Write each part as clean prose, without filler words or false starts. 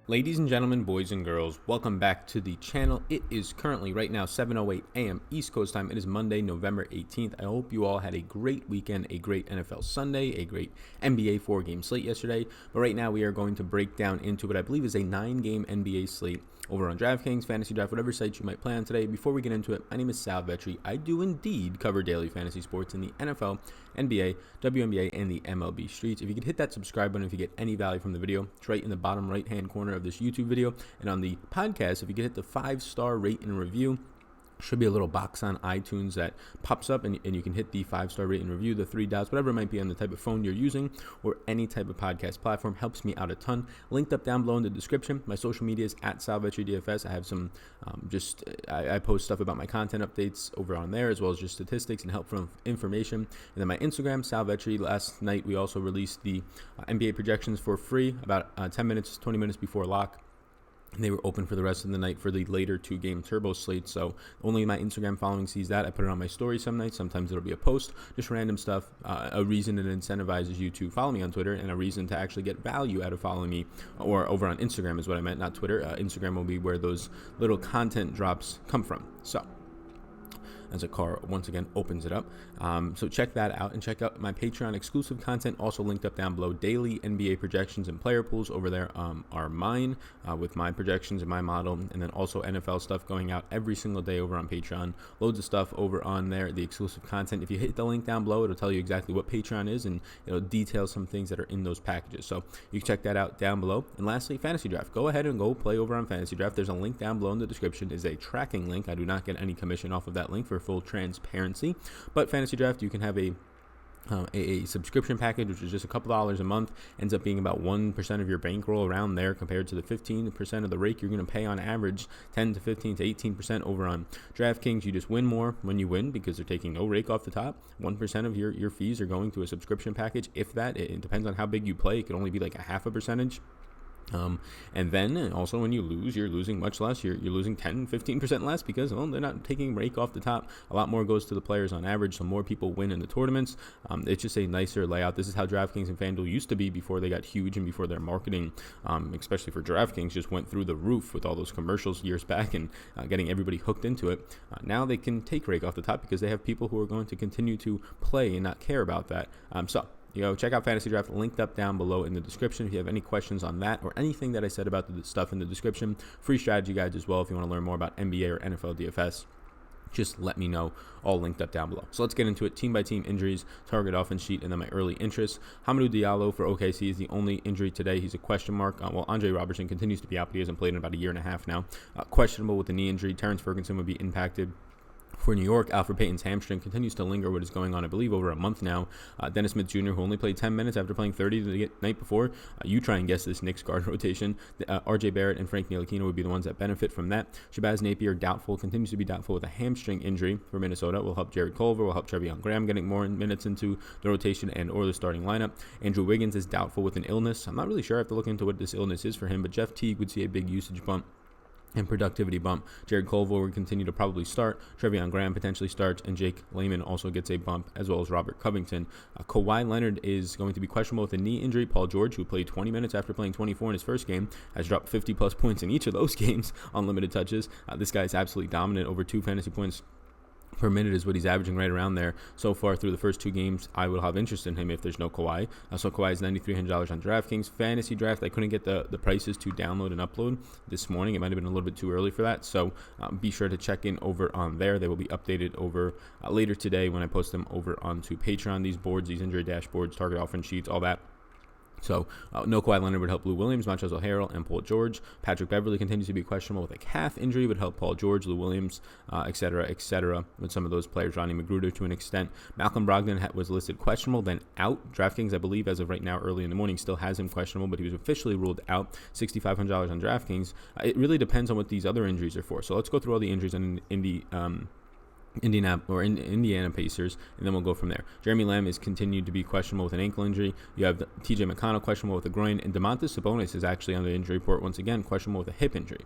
Ladies and gentlemen, boys and girls, welcome back to the channel. It is currently right now 7:08 a.m. East Coast time. It is Monday, November 18th. I hope you all had a great weekend, a great NFL Sunday, a great NBA 4-game slate yesterday. But right now we are going to break down into what I believe is a 9-game NBA slate over on Draftkings, Fantasy Draft, whatever sites you might play on today. Before we get into it, my name is Sal Vetri. I do indeed cover daily fantasy sports in the NFL, NBA, WNBA, and the MLB streets. If you could hit that subscribe button if you get any value from the video, it's right in the bottom right-hand corner of this YouTube video. And on the podcast, if you could hit the 5-star rate and review, should be a little box on iTunes that pops up and you can hit the 5-star rate and review, the 3 dots, whatever it might be on the type of phone you're using or any type of podcast platform. Helps me out a ton. Linked up down below in the description. My social media is at SalVetriDFS. I have some I post stuff about my content updates over on there, as well as just statistics and helpful information. And then my Instagram, SalVetri. Last night we also released the NBA projections for free about 20 minutes before lock. And they were open for the rest of the night for the later 2-game turbo slate. So only my Instagram following sees that. I put it on my story some nights. Sometimes it'll be a post, just random stuff. A reason it incentivizes you to follow me on Twitter, and a reason to actually get value out of following me, or over on Instagram is what I meant, not Twitter. Instagram will be where those little content drops come from. So as a car once again opens it up. So check that out, and check out my Patreon exclusive content, also linked up down below. Daily NBA projections and player pools over there are mine, with my projections and my model, and then also NFL stuff going out every single day over on Patreon. Loads of stuff over on there, the exclusive content. If you hit the link down below, it'll tell you exactly what Patreon is, and it'll detail some things that are in those packages. So you can check that out down below. And lastly, Fantasy Draft. Go ahead and go play over on Fantasy Draft. There's a link down below in the description. Is a tracking link. I do not get any commission off of that link, for full transparency. But Fantasy Draft, you can have a subscription package, which is just a couple dollars a month, ends up being about 1% of your bankroll, around there, compared to the 15% of the rake you're going to pay on average, 10 to 15 to 18% over on DraftKings. You just win more when you win, because they're taking no rake off the top. 1% of your fees are going to a subscription package. If that, it depends on how big you play. It could only be like a 0.5%. And then also when you lose, you're losing much less. You're losing 10-15% less, because they're not taking rake off the top. A lot more goes to the players on average, so more people win in the tournaments. It's just a nicer layout. This is how DraftKings and FanDuel used to be before they got huge, and before their marketing, especially for DraftKings, just went through the roof with all those commercials years back, and getting everybody hooked into it. Now they can take rake off the top, because they have people who are going to continue to play and not care about that. Check out Fantasy Draft, linked up down below in the description. If you have any questions on that or anything that I said about the stuff in the description, free strategy guides as well. If you want to learn more about NBA or NFL DFS, just let me know. All linked up down below. So let's get into it. Team by team injuries, target offense sheet, and then my early interests. Hamidou Diallo for OKC is the only injury today. He's a question mark. Andre Robertson continues to be out, but he hasn't played in about a year and a half now. Questionable with the knee injury. Terrence Ferguson would be impacted. For New York, Alfred Payton's hamstring continues to linger, what is going on, I believe, over a month now. Dennis Smith Jr., who only played 10 minutes after playing 30 the night before. You try and guess this Knicks guard rotation. RJ Barrett and Frank Ntilikina would be the ones that benefit from that. Shabazz Napier, doubtful, continues to be doubtful with a hamstring injury for Minnesota. Will help Jared Culver, will help Treveon Graham getting more minutes into the rotation and or the starting lineup. Andrew Wiggins is doubtful with an illness. I'm not really sure. I have to look into what this illness is for him, but Jeff Teague would see a big usage bump and productivity bump. Jared Culver will continue to probably start. Treveon Graham potentially starts, and Jake Layman also gets a bump, as well as Robert Covington. Kawhi Leonard is going to be questionable with a knee injury. Paul George, who played 20 minutes after playing 24 in his first game, has dropped 50-plus points in each of those games on limited touches. This guy is absolutely dominant. Over 2 fantasy points per minute is what he's averaging, right around there. So far through the first 2 games, I will have interest in him if there's no Kawhi. So Kawhi is $9,300 on DraftKings. Fantasy Draft, I couldn't get the prices to download and upload this morning. It might have been a little bit too early for that. So be sure to check in over on there. They will be updated over later today when I post them over onto Patreon. These boards, these injury dashboards, target offense sheets, all that. So no Kawhi Leonard would help Lou Williams, Montrezl Harrell, and Paul George. Patrick Beverley continues to be questionable with a calf injury, would help Paul George, Lou Williams, et cetera, with some of those players. Ronnie Magruder to an extent. Malcolm Brogdon was listed questionable, then out. DraftKings, I believe, as of right now, early in the morning, still has him questionable, but he was officially ruled out. $6,500 on DraftKings. It really depends on what these other injuries are for. So let's go through all the injuries in the Indiana Pacers, and then we'll go from there. Jeremy Lamb is continued to be questionable with an ankle injury. You have TJ McConnell questionable with a groin, and Domantas Sabonis is actually on the injury report once again, questionable with a hip injury.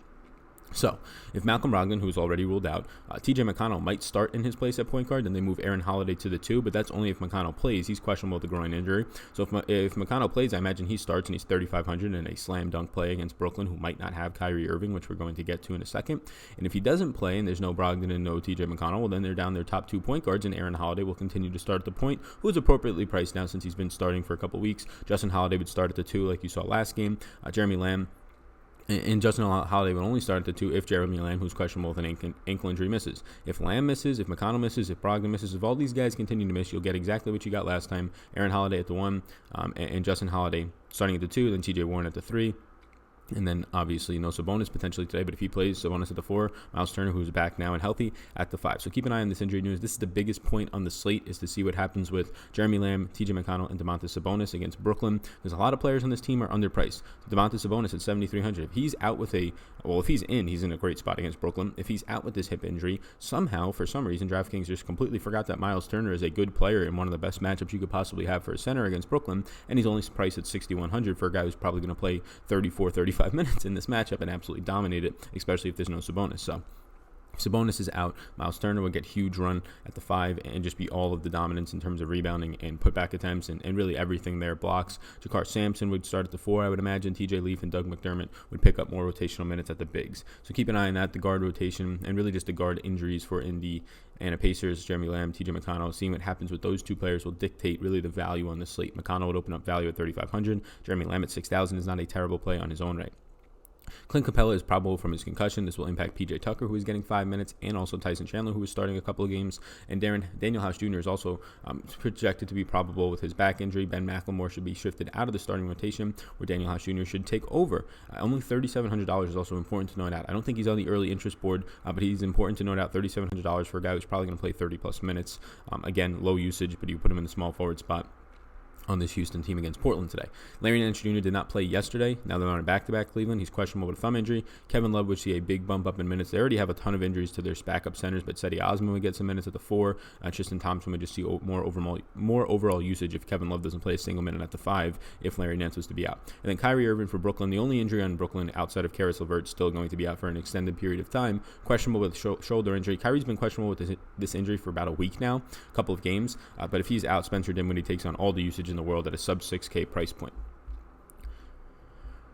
So, if Malcolm Brogdon, who's already ruled out, TJ McConnell might start in his place at point guard, then they move Aaron Holiday to the 2, but that's only if McConnell plays. He's questionable with a groin injury. So if McConnell plays, I imagine he starts and he's 3,500 in a slam dunk play against Brooklyn, who might not have Kyrie Irving, which we're going to get to in a second. And if he doesn't play and there's no Brogdon and no TJ McConnell, well, then they're down their top 2 point guards, and Aaron Holiday will continue to start at the point, who is appropriately priced now since he's been starting for a couple weeks. Justin Holiday would start at the 2 like you saw last game. Jeremy Lamb and Justin Holiday will only start at the 2 if Jeremy Lamb, who's questionable with an ankle injury, misses. If Lamb misses, if McConnell misses, if Brogdon misses, if all these guys continue to miss, you'll get exactly what you got last time. Aaron Holiday at the 1, and Justin Holiday starting at the 2, then TJ Warren at the 3. And then, obviously, no Sabonis potentially today, but if he plays, Sabonis at the 4, Miles Turner, who's back now and healthy, at the 5. So keep an eye on this injury news. This is the biggest point on the slate, is to see what happens with Jeremy Lamb, TJ McConnell, and Domantas Sabonis against Brooklyn. There's a lot of players on this team are underpriced. Domantas Sabonis at 7,300. If he's out with if he's in a great spot against Brooklyn. If he's out with this hip injury, somehow, for some reason, Draftkings just completely forgot that Miles Turner is a good player in one of the best matchups you could possibly have for a center against Brooklyn, and he's only priced at 6,100 for a guy who's probably going to play 34, 35 minutes in this matchup and absolutely dominate it, especially if there's no Sabonis. So if Sabonis is out, Miles Turner would get huge run at the 5 and just be all of the dominance in terms of rebounding and putback attempts and really everything there. Blocks. Jakar Sampson would start at the 4, I would imagine. TJ Leaf and Doug McDermott would pick up more rotational minutes at the bigs. So keep an eye on that, the guard rotation, and really just the guard injuries for Indiana Pacers, Jeremy Lamb, TJ McConnell. Seeing what happens with those 2 players will dictate really the value on the slate. McConnell would open up value at 3,500. Jeremy Lamb at 6,000 is not a terrible play on his own right. Clint Capella is probable from his concussion. This will impact PJ Tucker, who is getting 5 minutes, and also Tyson Chandler, who is starting a couple of games. And Daniel House Jr. is also projected to be probable with his back injury. Ben McLemore should be shifted out of the starting rotation, where Daniel House Jr. should take over. Only $3,700 is also important to note out. I don't think he's on the early interest board, but he's important to note out. $3,700 for a guy who's probably going to play 30-plus minutes. Again, low usage, but you put him in the small forward spot on this Houston team against Portland today. Larry Nance Jr. did not play yesterday. Now they're on a back-to-back Cleveland. He's questionable with a thumb injury. Kevin Love would see a big bump up in minutes. They already have a ton of injuries to their backup centers, but Cedi Osman would get some minutes at the 4. Tristan Thompson would just see more overall usage if Kevin Love doesn't play a single minute at the 5 if Larry Nance was to be out. And then Kyrie Irving for Brooklyn. The only injury on Brooklyn outside of Karis LeVert still going to be out for an extended period of time. Questionable with shoulder injury. Kyrie's been questionable with this injury for about a week now, a couple of games. But if he's out, Spencer Dinwiddie takes on all the usage in the world at a sub-6K price point.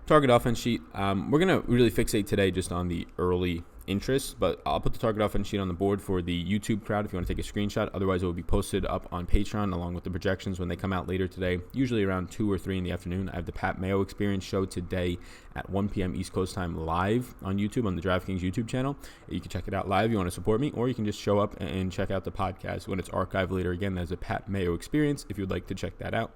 Target offense sheet. We're going to really fixate today just on the early interest, but I'll put the target offense sheet on the board for the YouTube crowd if you want to take a screenshot. Otherwise, it will be posted up on Patreon along with the projections when they come out later today, usually around 2 or 3 in the afternoon. I have the Pat Mayo Experience show today at 1 p.m. East Coast time live on YouTube, on the Draftkings YouTube channel. You can check it out live if you want to support me, or you can just show up and check out the podcast when it's archived later. Again, there's a Pat Mayo Experience if you'd like to check that out.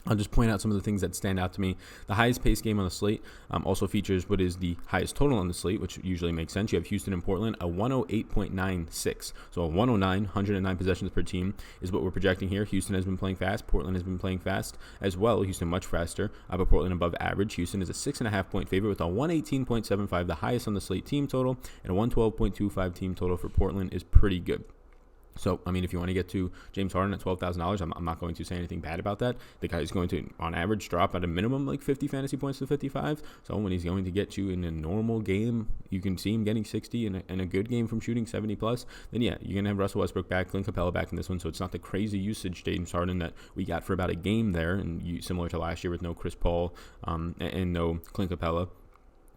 I'll just point out some of the things that stand out to me. The highest pace game on the slate also features what is the highest total on the slate, which usually makes sense. You have Houston and Portland, a 108.96. So a 109 possessions per team is what we're projecting here. Houston has been playing fast. Portland has been playing fast as well. Houston much faster, but Portland above average. Houston is a 6.5 point favorite with a 118.75, the highest on the slate team total, and a 112.25 team total for Portland is pretty good. So, I mean, if you want to get to James Harden at $12,000, I'm not going to say anything bad about that. The guy is going to, on average, drop at a minimum like 50 fantasy points to 55. So when he's going to get you in a normal game, you can see him getting 60 in a good game from shooting 70 plus. Then yeah, you're going to have Russell Westbrook back, Clint Capella back in this one. So it's not the crazy usage James Harden that we got for about a game there, and similar to last year with no Chris Paul and no Clint Capella.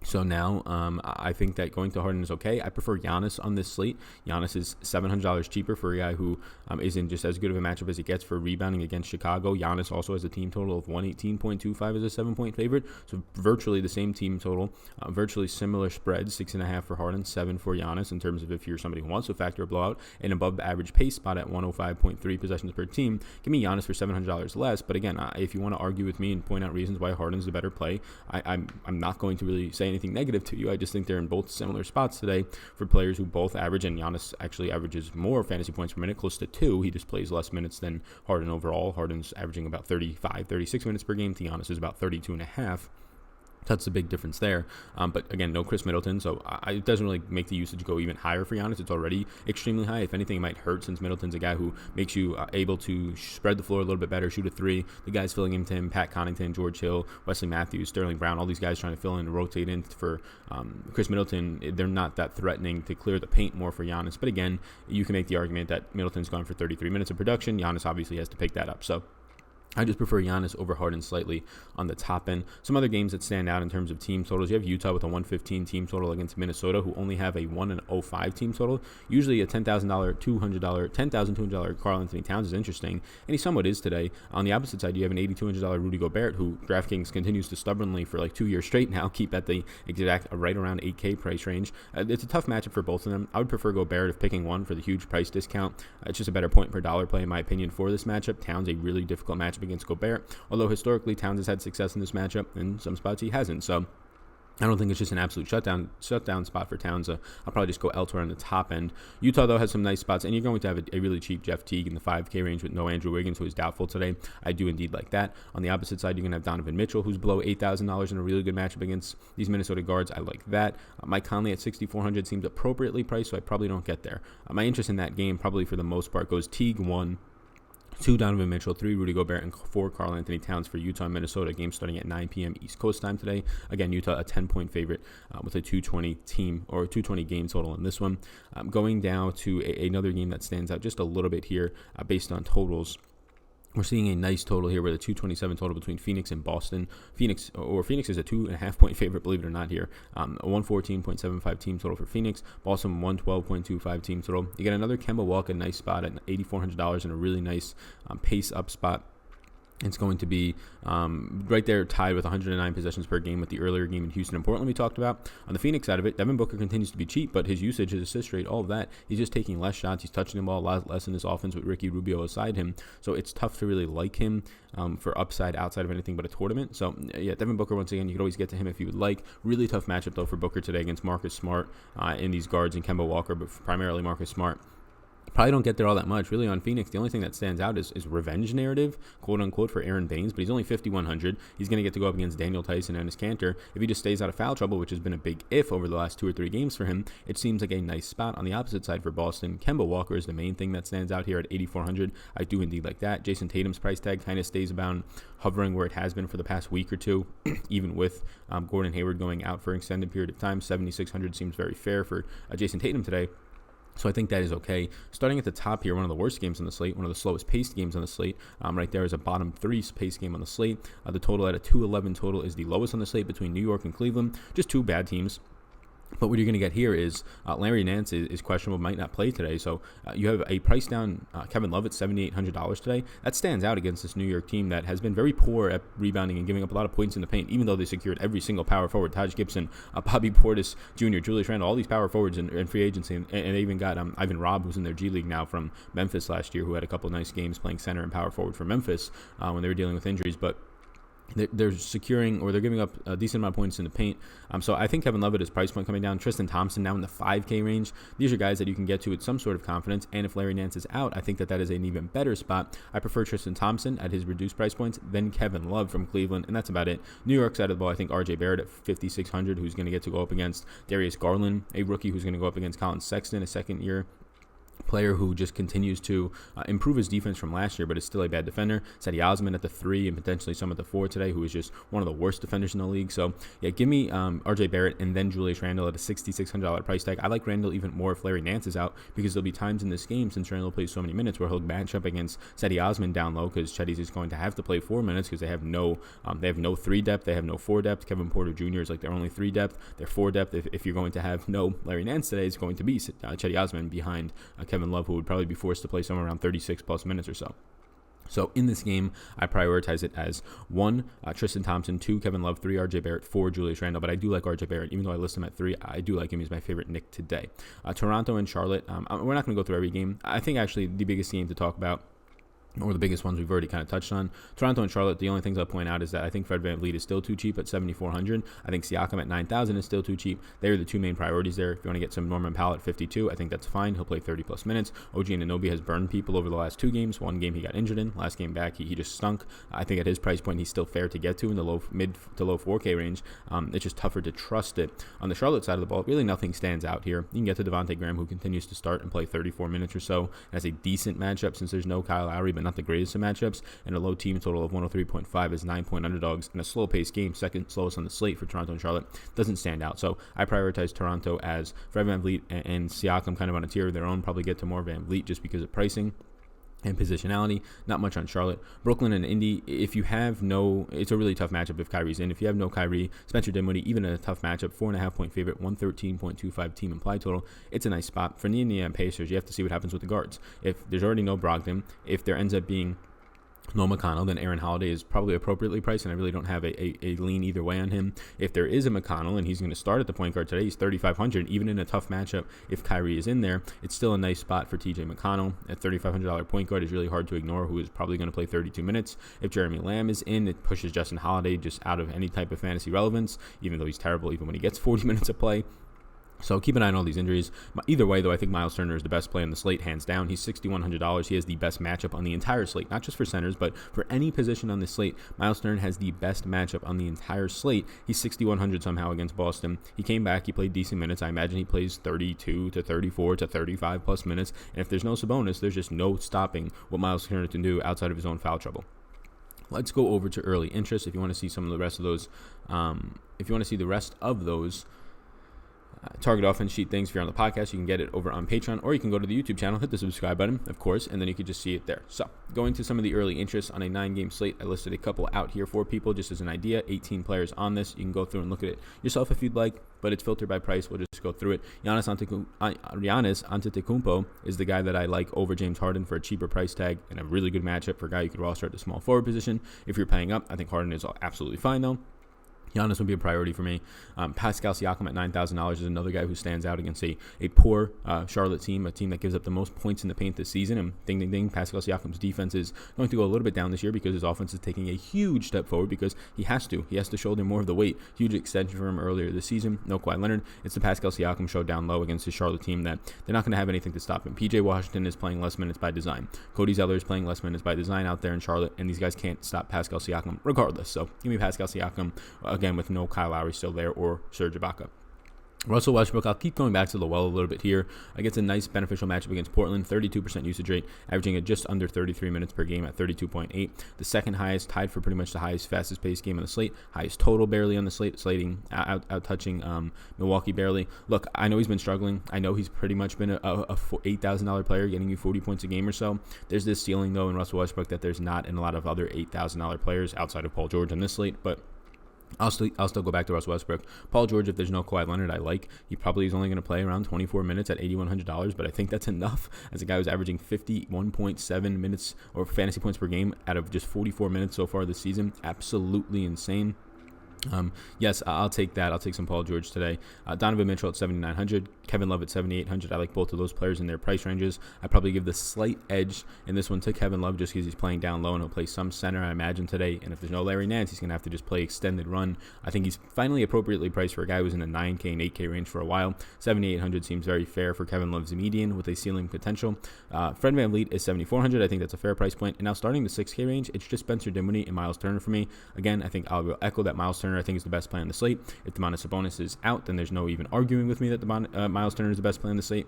So now I think that going to Harden is okay. I prefer Giannis on this slate. Giannis is $700 cheaper for a guy who isn't just as good of a matchup as he gets for rebounding against Chicago. Giannis also has a team total of 118.25 as a 7-point favorite. So virtually the same team total, virtually similar spreads, 6.5 for Harden, 7 for Giannis in terms of if you're somebody who wants to factor a blowout, and above average pace spot at 105.3 possessions per team. Give me Giannis for $700 less. But again, if you want to argue with me and point out reasons why Harden's the better play, I'm not going to really say anything negative to you. I just think they're in both similar spots today for players who both average, and Giannis actually averages more fantasy points per minute, close to 2. He just plays less minutes than Harden overall. Harden's averaging about 35, 36 minutes per game. Giannis is about 32.5. That's the big difference there. But again, no Chris Middleton, so it doesn't really make the usage go even higher for Giannis. It's already extremely high. If anything, it might hurt since Middleton's a guy who makes you able to spread the floor a little bit better, shoot a three. The guys filling in him, Pat Connaughton, George Hill, Wesley Matthews, Sterling Brown, all these guys trying to fill in and rotate in for Chris Middleton. They're not that threatening to clear the paint more for Giannis. But again, you can make the argument that Middleton's gone for 33 minutes of production. Giannis obviously has to pick that up. So I just prefer Giannis over Harden slightly on the top end. Some other games that stand out in terms of team totals. You have Utah with a 115 team total against Minnesota, who only have a 1-05 team total. Usually a $10,000, $10,200 Karl Anthony Towns is interesting, and he somewhat is today. On the opposite side, you have an $8,200 Rudy Gobert, who DraftKings continues to stubbornly for like 2 years straight now keep at the exact right around 8K price range. It's a tough matchup for both of them. I would prefer Gobert if picking one for the huge price discount. It's just a better point per dollar play in my opinion for this matchup. Towns a really difficult matchup against Gobert, although historically Towns has had success in this matchup, in some spots he hasn't. So I don't think it's just an absolute shutdown spot for Towns. I'll probably just go elsewhere on the top end. Utah, though, has some nice spots, and you're going to have a really cheap Jeff Teague in the 5K range with no Andrew Wiggins, who is doubtful today. I do indeed like that. On the opposite side, you're going to have Donovan Mitchell, who's below $8,000 in a really good matchup against these Minnesota guards. I like that. Mike Conley at $6,400 seems appropriately priced, so I probably don't get there. My interest in that game, probably for the most part, goes Teague 1, 2 Donovan Mitchell, 3 Rudy Gobert, and 4 Karl Anthony Towns for Utah and Minnesota. Game starting at 9 p.m. East Coast time today. Again, Utah a 10-point favorite with a 220 team or 220 game total in this one. Going down to another game that stands out just a little bit here based on totals. We're seeing a nice total here with a 227 total between Phoenix and Boston. Phoenix is a 2.5-point favorite, believe it or not here. A 114.75 team total for Phoenix. Boston 112.25 team total. You get another Kemba Walker nice spot at $8,400 and a really nice pace up spot. It's going to be right there tied with 109 possessions per game with the earlier game in Houston and Portland we talked about. On the Phoenix side of it, Devin Booker continues to be cheap, but his usage, his assist rate, all of that, he's just taking less shots. He's touching the ball a lot less in this offense with Ricky Rubio aside him. So it's tough to really like him for upside outside of anything but a tournament. So, yeah, Devin Booker, once again, you could always get to him if you would like. Really tough matchup, though, for Booker today against Marcus Smart in these guards and Kemba Walker, but primarily Marcus Smart. Probably don't get there all that much. Really, on Phoenix, the only thing that stands out is revenge narrative, quote-unquote, for Aaron Baines, but he's only 5,100. He's going to get to go up against Daniel Tyson and Enes Kanter. If he just stays out of foul trouble, which has been a big if over the last 2 or 3 games for him, it seems like a nice spot. On the opposite side for Boston, Kemba Walker is the main thing that stands out here at 8,400. I do indeed like that. Jason Tatum's price tag kind of stays about hovering where it has been for the past week or two, even with Gordon Hayward going out for an extended period of time. 7,600 seems very fair for Jason Tatum today. So I think that is okay. Starting at the top here, one of the worst games on the slate, one of the slowest paced games on the slate. Right there is a bottom 3 pace game on the slate. The total at a 211 total is the lowest on the slate between New York and Cleveland. Just 2 bad teams. But what you're going to get here is Larry Nance is questionable, might not play today. So you have a price down Kevin Love at $7,800 today. That stands out against this New York team that has been very poor at rebounding and giving up a lot of points in the paint, even though they secured every single power forward. Taj Gibson, Bobby Portis Jr., Julius Randle, all these power forwards in free agency. And they even got Ivan Robb, who's in their G League now from Memphis last year, who had a couple nice games playing center and power forward for Memphis when they were dealing with injuries. But they're securing, or they're giving up a decent amount of points in the paint. So I think Kevin Love at his price point coming down. Tristan Thompson now in the 5K range. These are guys that you can get to with some sort of confidence. And if Larry Nance is out, I think that is an even better spot. I prefer Tristan Thompson at his reduced price points than Kevin Love from Cleveland, and that's about it. New York side of the ball, I think RJ Barrett at 5,600, who's going to get to go up against Darius Garland, a rookie who's going to go up against Colin Sexton, a second-year player who just continues to improve his defense from last year, but is still a bad defender. Cedi Osman at the 3 and potentially some at the 4 today, who is just one of the worst defenders in the league. So, yeah, give me RJ Barrett and then Julius Randle at a $6,600 price tag. I like Randle even more if Larry Nance is out, because there'll be times in this game, since Randle plays so many minutes, where he'll match up against Cedi Osman down low, because Cedi's is going to have to play 4 minutes because they have no 3 depth, they have no 4 depth. Kevin Porter Jr. is like their only 3 depth. Their 4 depth, if you're going to have no Larry Nance today, is going to be Cedi Osman behind Kevin Love, who would probably be forced to play somewhere around 36 plus minutes or so. So in this game, I prioritize it as 1, Tristan Thompson, 2, Kevin Love, 3, RJ Barrett, 4, Julius Randle. But I do like RJ Barrett, even though I list him at 3. I do like him. He's my favorite Knick today. Toronto and Charlotte. We're not going to go through every game. I think actually the biggest game to talk about or the biggest ones we've already kind of touched on. Toronto and Charlotte, the only things I'll point out is that I think Fred VanVleet is still too cheap at 7,400. I think Siakam at 9,000 is still too cheap. They're the two main priorities there. If you want to get some Norman Powell at 52, I think that's fine. He'll play 30-plus minutes. OG Anunoby has burned people over the last 2 games. One game he got injured in. Last game back, he just stunk. I think at his price point, he's still fair to get to in the mid to low 4K range. It's just tougher to trust it. On the Charlotte side of the ball, really nothing stands out here. You can get to Devontae Graham, who continues to start and play 34 minutes or so. Has a decent matchup since there's no Kyle Lowry, but not the greatest of matchups. And a low team total of 103.5 as 9-point underdogs in a slow-paced game, second slowest on the slate for Toronto and Charlotte, doesn't stand out. So I prioritize Toronto as Fred VanVleet and Siakam kind of on a tier of their own. Probably get to more VanVleet just because of pricing and positionality. Not much on Charlotte. Brooklyn and Indy, it's a really tough matchup if Kyrie's in. If you have no Kyrie, Spencer Dinwiddie, even in a tough matchup, 4.5-point favorite, 113.25 team implied total, it's a nice spot. For the Indiana Pacers, you have to see what happens with the guards. If there's already no Brogdon, if there ends up being no McConnell, then Aaron Holiday is probably appropriately priced, and I really don't have a lean either way on him. If there is a McConnell, and he's going to start at the point guard today, he's 3,500. Even in a tough matchup, if Kyrie is in there, it's still a nice spot for TJ McConnell. At $3,500 point guard is really hard to ignore, who is probably going to play 32 minutes. If Jeremy Lamb is in, it pushes Justin Holiday just out of any type of fantasy relevance, even though he's terrible even when he gets 40 minutes of play. So keep an eye on all these injuries. Either way, though, I think Miles Turner is the best play on the slate, hands down. He's $6,100. He has the best matchup on the entire slate, not just for centers, but for any position on the slate. Miles Turner has the best matchup on the entire slate. He's $6,100 somehow against Boston. He came back. He played decent minutes. I imagine he plays 32 to 34 to 35-plus minutes. And if there's no Sabonis, there's just no stopping what Miles Turner can do outside of his own foul trouble. Let's go over to early interest. If you want to see some of the rest of those, target offense sheet things, if you're on the podcast, you can get it over on Patreon, or you can go to the YouTube channel, hit the subscribe button, of course, and then you can just see it there. So going to some of the early interests on a 9-game slate, I listed a couple out here for people just as an idea. 18 players on this. You can go through and look at it yourself if you'd like, but it's filtered by price. We'll just go through it. Giannis Antetokounmpo is the guy that I like over James Harden for a cheaper price tag and a really good matchup for a guy you could roster at the small forward position. If you're paying up, I think Harden is absolutely fine though. Giannis would be a priority for me. Pascal Siakam at $9,000 is another guy who stands out against a poor Charlotte team, a team that gives up the most points in the paint this season. And ding, ding, ding, Pascal Siakam's defense is going to go a little bit down this year because his offense is taking a huge step forward because he has to. He has to shoulder more of the weight. Huge extension for him earlier this season. No Kawhi Leonard. It's the Pascal Siakam show down low against the Charlotte team that they're not going to have anything to stop him. PJ Washington is playing less minutes by design. Cody Zeller is playing less minutes by design out there in Charlotte, and these guys can't stop Pascal Siakam regardless. So give me Pascal Siakam, again, with no Kyle Lowry still there, or Serge Ibaka. Russell Westbrook, I'll keep going back to the well a little bit here. I get a nice beneficial matchup against Portland, 32% usage rate, averaging at just under 33 minutes per game at 32.8. The second highest, tied for pretty much the highest, fastest paced game on the slate. Highest total barely on the slate, out touching Milwaukee barely. Look, I know he's been struggling. I know he's pretty much been a $8,000 player, getting you 40 points a game or so. There's this ceiling, though, in Russell Westbrook that there's not in a lot of other $8,000 players outside of Paul George on this slate, but I'll still go back to Russell Westbrook. Paul George, if there's no Kawhi Leonard, I like. He probably is only going to play around 24 minutes at $8,100, but I think that's enough as a guy who's averaging 51.7 minutes or fantasy points per game out of just 44 minutes so far this season. Absolutely insane. Yes, I'll take that. I'll take some Paul George today. Donovan Mitchell at $7,900. Kevin Love at $7,800. I like both of those players in their price ranges. I probably give the slight edge in this one to Kevin Love just because he's playing down low and he'll play some center, I imagine, today. And if there's no Larry Nance, he's going to have to just play extended run. I think he's finally appropriately priced for a guy who's in the 9K and 8K range for a while. $7,800 seems very fair for Kevin Love's median with a ceiling potential. Fred VanVleet is $7,400. I think that's a fair price point. And now starting the 6K range, it's just Spencer Dinwiddie and Miles Turner for me. Again, I think I'll echo that Miles Turner I think is the best play on the slate. If Domantas Sabonis is out, then there's no even arguing with me that Miles Turner is the best play on the slate.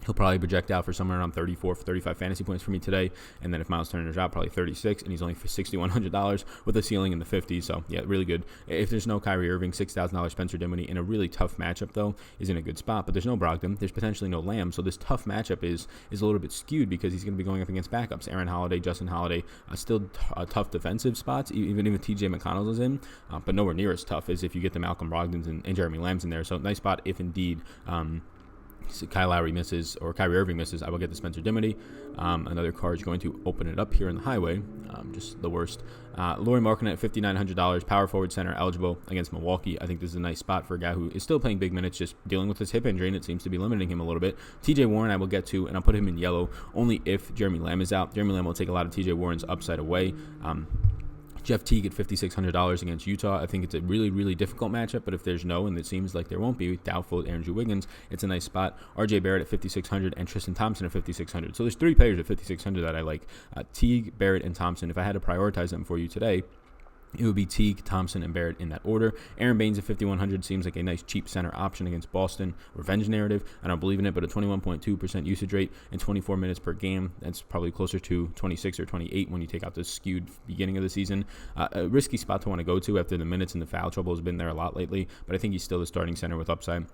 He'll probably project out for somewhere around 34, 35 fantasy points for me today. And then if Miles Turner's out, probably 36, and he's only for $6,100 with a ceiling in the 50s. So, yeah, really good. If there's no Kyrie Irving, $6,000 Spencer Dinwiddie in a really tough matchup, though, is in a good spot. But there's no Brogdon. There's potentially no Lamb. So this tough matchup is a little bit skewed because he's going to be going up against backups. Aaron Holiday, Justin Holiday, still tough defensive spots, even if TJ McConnell is in, but nowhere near as tough as if you get the Malcolm Brogdons and Jeremy Lambs in there. So nice spot if indeed So Kyle Lowry misses or Kyrie Irving misses, I will get the Spencer Dinwiddie. Another card is going to open it up here in the highway. Just the worst. Lauri Markkanen at $5,900, power forward center eligible against Milwaukee. I think this is a nice spot for a guy who is still playing big minutes, just dealing with his hip injury, and it seems to be limiting him a little bit. TJ Warren I will get to, and I'll put him in yellow only if Jeremy Lamb is out. Jeremy Lamb will take a lot of TJ Warren's upside away. Jeff Teague at $5,600 against Utah. I think it's a really, really difficult matchup, but if there's no, and it seems like there won't be, doubtful Andrew Wiggins, it's a nice spot. RJ Barrett at $5,600 and Tristan Thompson at $5,600. So there's three players at $5,600 that I like. Teague, Barrett, and Thompson. If I had to prioritize them for you today, it would be Teague, Thompson, and Barrett in that order. Aaron Baines at $5,100 seems like a nice cheap center option against Boston. Revenge narrative. I don't believe in it, but a 21.2% usage rate and 24 minutes per game. That's probably closer to 26 or 28 when you take out the skewed beginning of the season. A risky spot to want to go to after the minutes and the foul trouble has been there a lot lately, but I think he's still the starting center with upside.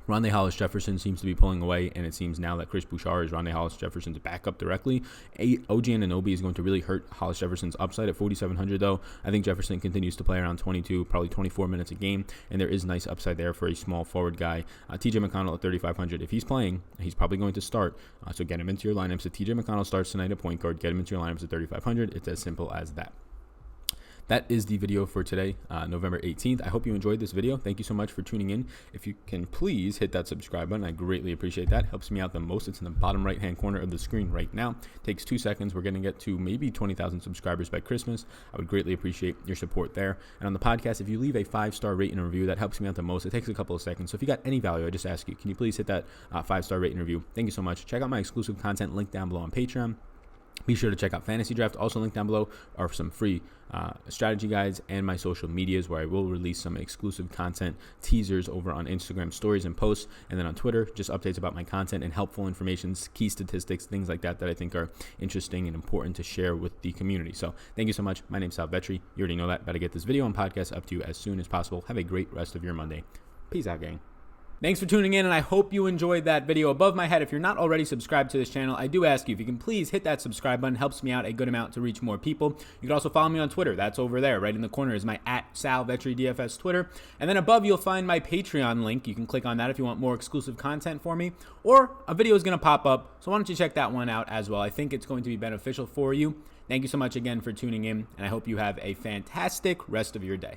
Rondé Hollis-Jefferson seems to be pulling away, and it seems now that Chris Bouchard is Rondé Hollis-Jefferson's backup directly. OG Anunoby is going to really hurt Hollis-Jefferson's upside at $4,700, though. I think Jefferson continues to play around 22, probably 24 minutes a game, and there is nice upside there for a small forward guy. TJ McConnell at $3,500. If he's playing, he's probably going to start, so get him into your lineups. If TJ McConnell starts tonight at point guard, get him into your lineups at $3,500. It's as simple as that. That is the video for today, November 18th. I hope you enjoyed this video. Thank you so much for tuning in. If you can please hit that subscribe button, I greatly appreciate that. Helps me out the most. It's in the bottom right-hand corner of the screen right now. Takes 2 seconds. We're going to get to maybe 20,000 subscribers by Christmas. I would greatly appreciate your support there. And on the podcast, if you leave a 5-star rate and review, that helps me out the most. It takes a couple of seconds. So if you got any value, I just ask you, can you please hit that 5-star rate and review? Thank you so much. Check out my exclusive content link down below on Patreon. Be sure to check out Fantasy Draft. Also linked down below are some free strategy guides and my social medias where I will release some exclusive content teasers over on Instagram stories and posts. And then on Twitter, just updates about my content and helpful information, key statistics, things like that I think are interesting and important to share with the community. So thank you so much. My name's Sal Vetri. You already know that. Better get this video and podcast up to you as soon as possible. Have a great rest of your Monday. Peace out, gang. Thanks for tuning in, and I hope you enjoyed that video. Above my head, if you're not already subscribed to this channel, I do ask you if you can please hit that subscribe button. Helps me out a good amount to reach more people. You can also follow me on Twitter. That's over there. Right in the corner is my @SalVetriDFS Twitter. And then above, you'll find my Patreon link. You can click on that if you want more exclusive content for me. Or a video is going to pop up, so why don't you check that one out as well. I think it's going to be beneficial for you. Thank you so much again for tuning in, and I hope you have a fantastic rest of your day.